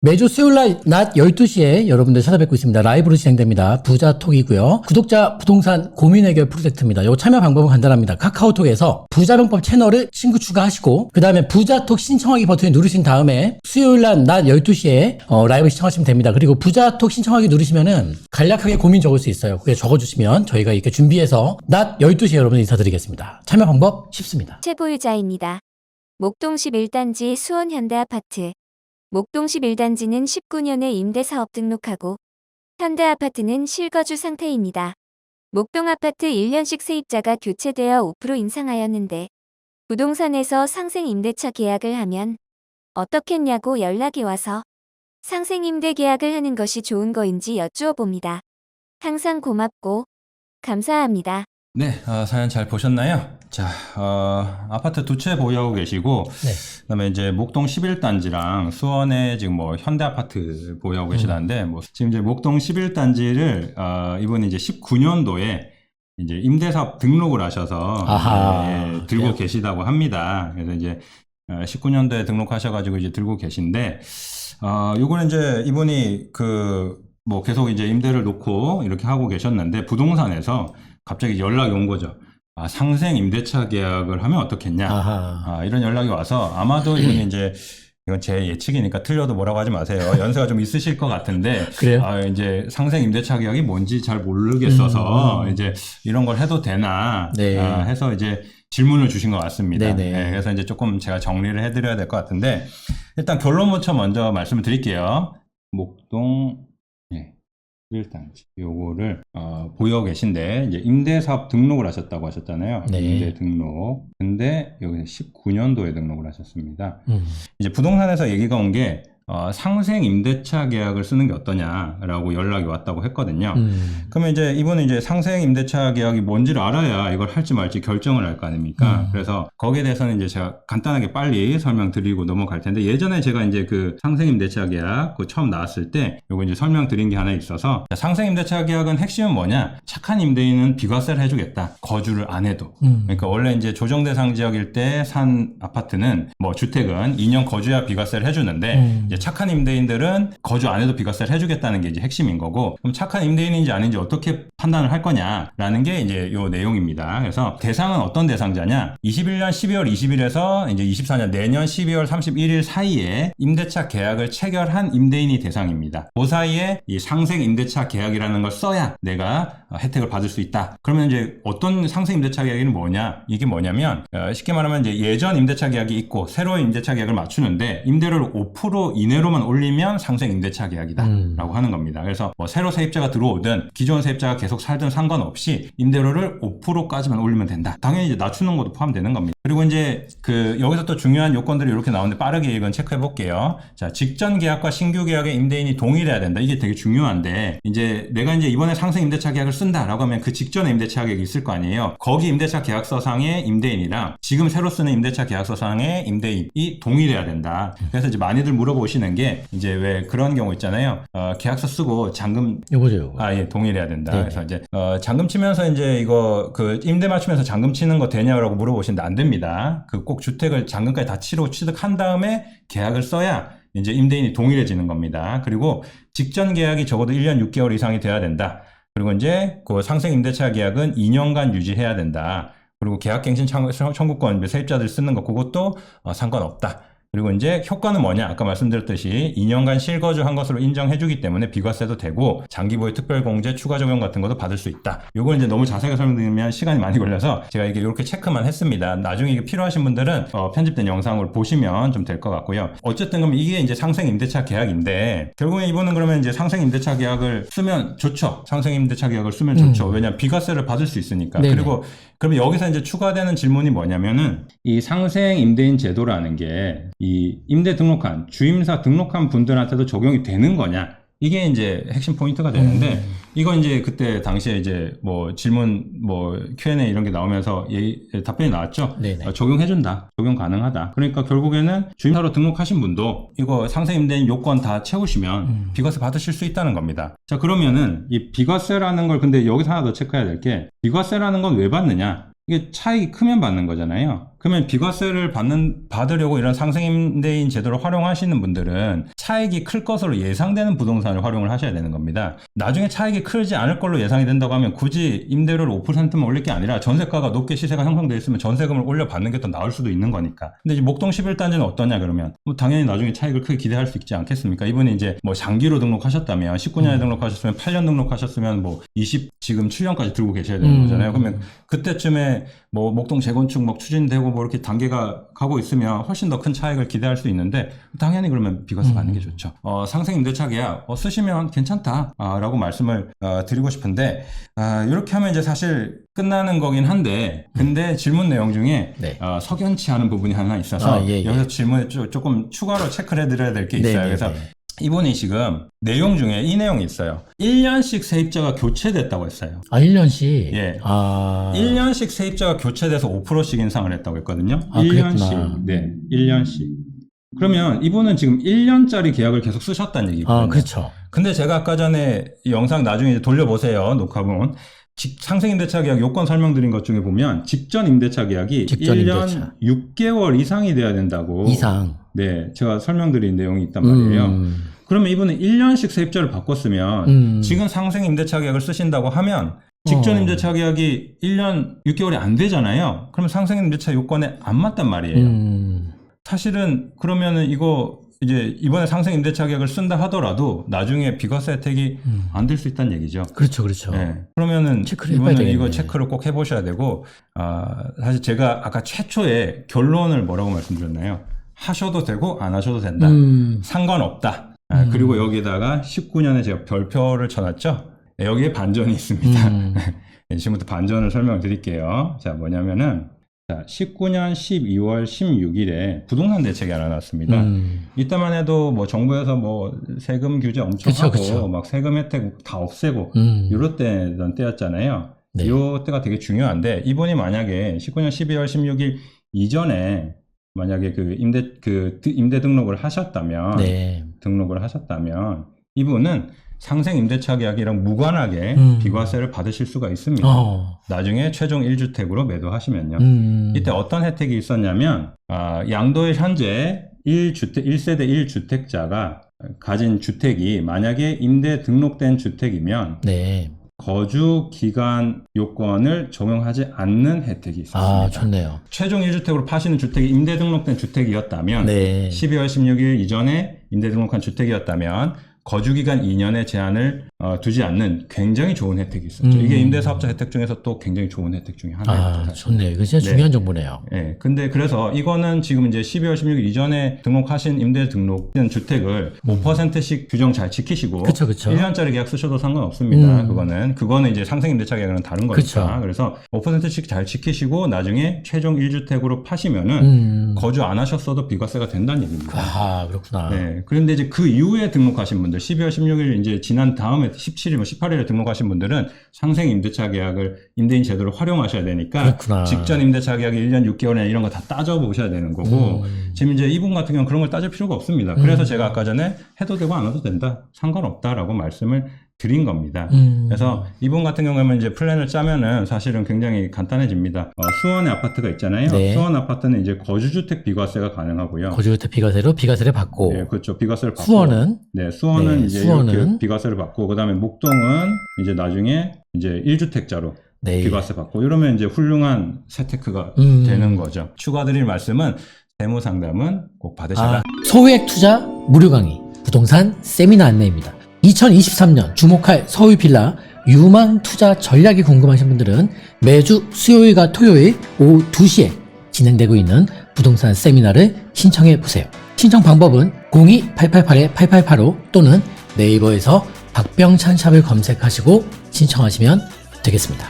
매주 수요일날 낮 12시에 여러분들 찾아뵙고 있습니다. 라이브로 진행됩니다. 부자톡이고요. 구독자 부동산 고민 해결 프로젝트입니다. 요 참여 방법은 간단합니다. 카카오톡에서 부자병법 채널을 친구 추가하시고 그 다음에 부자톡 신청하기 버튼을 누르신 다음에 수요일날 낮 12시에 라이브 시청하시면 됩니다. 그리고 부자톡 신청하기 누르시면은 간략하게 고민 적을 수 있어요. 그게 적어주시면 저희가 이렇게 준비해서 낮 12시에 여러분 인사드리겠습니다. 참여 방법 쉽습니다. 최보유자입니다. 목동 11단지 수원 현대아파트. 목동 11단지는 19년에 임대사업 등록하고 현대아파트는 실거주 상태입니다. 목동 아파트 1년씩 세입자가 교체되어 5% 인상하였는데 부동산에서 상생 임대차 계약을 하면 어떻겠냐고 연락이 와서 상생 임대 계약을 하는 것이 좋은 거인지 여쭈어 봅니다. 항상 고맙고 감사합니다. 네, 사연 잘 보셨나요? 자, 아파트 두 채 보유하고 계시고, 네. 그다음에 이제 목동 11단지랑 수원에 지금 뭐 현대아파트 보유하고 계시다는데, 지금 이제 목동 11단지를, 이번에 이제 19년도에 이제 임대사업 등록을 하셔서, 아하, 들고 그래요? 계시다고 합니다. 그래서 이제, 19년도에 등록하셔가지고 이제 들고 계신데, 요거는 이제 이분이 뭐 계속 이제 임대를 놓고 이렇게 하고 계셨는데, 부동산에서 갑자기 연락이 온 거죠. 상생 임대차 계약을 하면 어떻겠냐. 아하. 이런 연락이 와서 아마도 이분이 이제 이건 제 예측이니까 틀려도 뭐라고 하지 마세요. 연세가 좀 있으실 것 같은데 그래요? 이제 상생 임대차 계약이 뭔지 잘 모르겠어서 이제 이런 걸 해도 되나 네. 해서 이제 질문을 주신 것 같습니다. 네네. 네, 그래서 이제 조금 제가 정리를 해드려야 될 것 같은데 일단 결론부터 먼저 말씀을 드릴게요. 목동 11단지 요거를 보유하고 계신데 이제 임대사업 등록을 하셨다고 하셨잖아요. 네. 임대 등록. 근데 여기는 19년도에 등록을 하셨습니다. 이제 부동산에서 얘기가 온 게 상생 임대차 계약을 쓰는 게 어떠냐라고 연락이 왔다고 했거든요. 그러면 이제 이분은 이제 상생 임대차 계약이 뭔지를 알아야 이걸 할지 말지 결정을 할 거 아닙니까? 그래서 거기에 대해서는 이제 제가 간단하게 빨리 설명드리고 넘어갈 텐데 예전에 제가 이제 그 상생 임대차 계약 처음 나왔을 때 요거 이제 설명드린 게 하나 있어서 상생 임대차 계약은 핵심은 뭐냐? 착한 임대인은 비과세를 해주겠다. 거주를 안 해도. 그러니까 원래 이제 조정 대상 지역일 때 산 아파트는 뭐 주택은 2년 거주해야 비과세를 해주는데 이제 착한 임대인들은 거주 안 해도 비과세를 해주겠다는 게 이제 핵심인 거고 그럼 착한 임대인인지 아닌지 어떻게 판단을 할 거냐라는 게 이제 요 내용입니다. 그래서 대상은 어떤 대상자냐? 21년 12월 20일에서 이제 24년 내년 12월 31일 사이에 임대차 계약을 체결한 임대인이 대상입니다. 그 사이에 이 상생 임대차 계약이라는 걸 써야 내가 혜택을 받을 수 있다. 그러면 이제 어떤 상생 임대차 계약이 뭐냐? 이게 뭐냐면 쉽게 말하면 이제 예전 임대차 계약이 있고 새로운 임대차 계약을 맞추는데 임대료를 5% 이내로만 올리면 상생 임대차 계약이다라고 하는 겁니다. 그래서 뭐 새로 세입자가 들어오든 기존 세입자가 계속 살든 상관없이 임대료를 5%까지만 올리면 된다. 당연히 이제 낮추는 것도 포함되는 겁니다. 그리고 이제 여기서 또 중요한 요건들이 이렇게 나오는데 빠르게 이건 체크해 볼게요. 자, 직전 계약과 신규 계약의 임대인이 동일해야 된다. 이게 되게 중요한데 이제 내가 이제 이번에 상생 임대차 계약을 쓴다라고 하면 그 직전에 임대차 계약이 있을 거 아니에요. 거기 임대차 계약서상의 임대인이랑 지금 새로 쓰는 임대차 계약서상의 임대인이 동일해야 된다. 그래서 이제 많이들 물어보시는 게 이제 왜 그런 경우 있잖아요. 계약서 쓰고 잔금 요거죠. 예, 동일해야 된다. 네. 그래서 이제 잔금 치면서 이제 이거 임대 맞추면서 잔금 치는 거 되냐라고 물어보시는데 안 됩니다. 꼭 주택을 잔금까지 다 치르고 취득한 다음에 계약을 써야 이제 임대인이 동일해지는 겁니다. 그리고 직전 계약이 적어도 1년 6개월 이상이 돼야 된다. 그리고 이제 그 상생 임대차 계약은 2년간 유지해야 된다. 그리고 계약갱신 청구권 세입자들 쓰는 거 그것도 상관없다. 그리고 이제 효과는 뭐냐? 아까 말씀드렸듯이 2년간 실거주한 것으로 인정해주기 때문에 비과세도 되고 장기보유 특별공제 추가 적용 같은 것도 받을 수 있다. 요걸 이제 너무 자세하게 설명드리면 시간이 많이 걸려서 제가 이렇게 체크만 했습니다. 나중에 이게 필요하신 분들은 편집된 영상을 보시면 좀 될 것 같고요. 어쨌든 그럼 이게 이제 상생 임대차 계약인데 결국에 이분은 그러면 이제 상생 임대차 계약을 쓰면 좋죠. 상생 임대차 계약을 쓰면 좋죠. 왜냐면 비과세를 받을 수 있으니까. 네네. 그리고 그러면 여기서 이제 추가되는 질문이 뭐냐면은 이 상생 임대인 제도라는 게 이 임대 등록한 주임사 등록한 분들한테도 적용이 되는 거냐? 이게 이제 핵심 포인트가 되는데 이거 이제 그때 당시에 이제 뭐 질문 뭐 Q&A 이런 게 나오면서 답변이 나왔죠. 네네. 적용해준다. 적용 가능하다. 그러니까 결국에는 주임사로 등록하신 분도 이거 상생 임대인 요건 다 채우시면 비과세 받으실 수 있다는 겁니다. 자, 그러면은 이 비과세라는 걸 근데 여기서 하나 더 체크해야 될 게 비과세라는 건 왜 받느냐? 이게 차익이 크면 받는 거잖아요. 그러면 비과세를 받으려고 이런 상생임대인 제도를 활용하시는 분들은 차익이 클 것으로 예상되는 부동산을 활용을 하셔야 되는 겁니다. 나중에 차익이 크지 않을 걸로 예상이 된다고 하면 굳이 임대료를 5%만 올릴 게 아니라 전세가가 높게 시세가 형성되어 있으면 전세금을 올려받는 게 더 나을 수도 있는 거니까. 근데 이제 목동 11단지는 어떠냐 그러면 뭐 당연히 나중에 차익을 크게 기대할 수 있지 않겠습니까? 이분이 이제 뭐 장기로 등록하셨다면 19년에 등록하셨으면 8년 등록하셨으면 뭐 지금 7년까지 들고 계셔야 되는 거잖아요. 그러면 그때쯤에 뭐 목동 재건축 막 추진되고 뭐 이렇게 단계가 가고 있으면 훨씬 더 큰 차익을 기대할 수 있는데 당연히 그러면 비과세 받는 게 좋죠. 상생 임대차 계약 쓰시면 괜찮다라고 말씀을 드리고 싶은데 이렇게 하면 이제 사실 끝나는 거긴 한데 근데 질문 내용 중에 네. 석연치 않은 부분이 하나 있어서 예. 여기서 질문에 조금 추가로 체크를 해드려야 될 게 있어요. 네, 그래서 네. 이분이 지금 내용 중에 이 내용이 있어요. 1년씩 세입자가 교체됐다고 했어요. 1년씩? 예. 1년씩 1년씩 세입자가 교체돼서 5%씩 인상을 했다고 했거든요. 그랬구나. 1년씩. 네. 1년씩. 그러면 이분은 지금 1년짜리 계약을 계속 쓰셨다는 얘기거든요. 그렇죠. 근데 제가 아까 전에 이 영상 나중에 이제 돌려보세요. 녹화본. 상생 임대차 계약 요건 설명드린 것 중에 보면 직전 임대차 계약이 직전 1년 임대차. 6개월 이상이 돼야 된다고. 이상. 네. 제가 설명드린 내용이 있단 말이에요. 그러면 이분은 1년씩 세입자를 바꿨으면 지금 상생 임대차 계약을 쓰신다고 하면 직전 임대차 계약이 1년 6개월이 안 되잖아요. 그럼 상생 임대차 요건에 안 맞단 말이에요. 사실은 그러면은 이거 이제 이번에 상생 임대차 계약을 쓴다 하더라도 나중에 비과세 혜택이 안 될 수 있다는 얘기죠. 그렇죠, 그렇죠. 네. 그러면은 체크를 해봐야 이분은 되겠네. 이거 체크를 꼭 해보셔야 되고 사실 제가 아까 최초에 결론을 뭐라고 말씀드렸나요? 하셔도 되고 안 하셔도 된다. 상관없다. 그리고 여기다가 19년에 제가 별표를 쳐놨죠. 네, 여기에 반전이 있습니다. 네, 지금부터 반전을 설명을 드릴게요. 자, 뭐냐면은 자, 19년 12월 16일에 부동산 대책이 하나 나왔습니다. 이때만 해도 뭐 정부에서 뭐 세금 규제 엄청 그쵸, 하고 그쵸. 막 세금 혜택 다 없애고 이럴 때였잖아요. 네. 요 때가 되게 중요한데 이분이 만약에 19년 12월 16일 이전에 만약에 임대 등록을 하셨다면 네. 이분은 상생 임대차 계약이랑 무관하게 비과세를 받으실 수가 있습니다. 나중에 최종 1주택으로 매도하시면요. 이때 어떤 혜택이 있었냐면 양도의 현재 1세대 1주택자가 가진 주택이 만약에 임대 등록된 주택이면 네. 거주 기간 요건을 적용하지 않는 혜택이 있었습니다. 좋네요. 최종 1주택으로 파시는 주택이 임대 등록된 주택이었다면 네. 12월 16일 이전에 임대 등록한 주택이었다면 거주기간 2년의 제한을 두지 않는 굉장히 좋은 혜택이 있었죠. 이게 임대사업자 혜택 중에서 또 굉장히 좋은 혜택 중에 하나입니다. 좋네요. 이거 진짜 중요한 정보네요. 네. 근데 그래서 이거는 지금 이제 12월 16일 이전에 등록하신 임대 등록된 주택을 5%씩 규정 잘 지키시고 그쵸. 1년짜리 계약 쓰셔도 상관없습니다. 그거는 이제 상생 임대차 계약은 다른 거니까. 그쵸. 그래서 5%씩 잘 지키시고 나중에 최종 1주택으로 파시면은 거주 안 하셨어도 비과세가 된다는 얘기입니다. 그렇구나. 네. 그런데 이제 그 이후에 등록하신 분들 12월 16일 이제 지난 다음에 17일, 18일에 등록하신 분들은 상생 임대차 계약을 임대인 제도를 활용하셔야 되니까 그렇구나. 직전 임대차 계약이 1년 6개월이나 이런 거 다 따져보셔야 되는 거고 지금 이제 이분 같은 경우는 그런 걸 따질 필요가 없습니다. 그래서 제가 아까 전에 해도 되고 안 해도 된다. 상관없다라고 말씀을 드린 겁니다. 그래서 이분 같은 경우에는 이제 플랜을 짜면은 사실은 굉장히 간단해집니다. 수원에 아파트가 있잖아요. 네. 수원 아파트는 이제 거주주택 비과세가 가능하고요. 거주주택 비과세로 비과세를 받고. 네, 그렇죠. 비과세를 받고. 수원은? 네, 수원은 네, 이제 수원은? 이렇게 비과세를 받고, 그 다음에 목동은 이제 나중에 이제 1주택자로 네. 비과세 받고, 이러면 이제 훌륭한 세테크가 되는 거죠. 추가드릴 말씀은 세무 상담은 꼭 받으셔라. 소액 투자 무료 강의 부동산 세미나 안내입니다. 2023년 주목할 서울 빌라 유망 투자 전략이 궁금하신 분들은 매주 수요일과 토요일 오후 2시에 진행되고 있는 부동산 세미나를 신청해 보세요. 신청 방법은 02-888-8885 또는 네이버에서 박병찬 샵을 검색하시고 신청하시면 되겠습니다.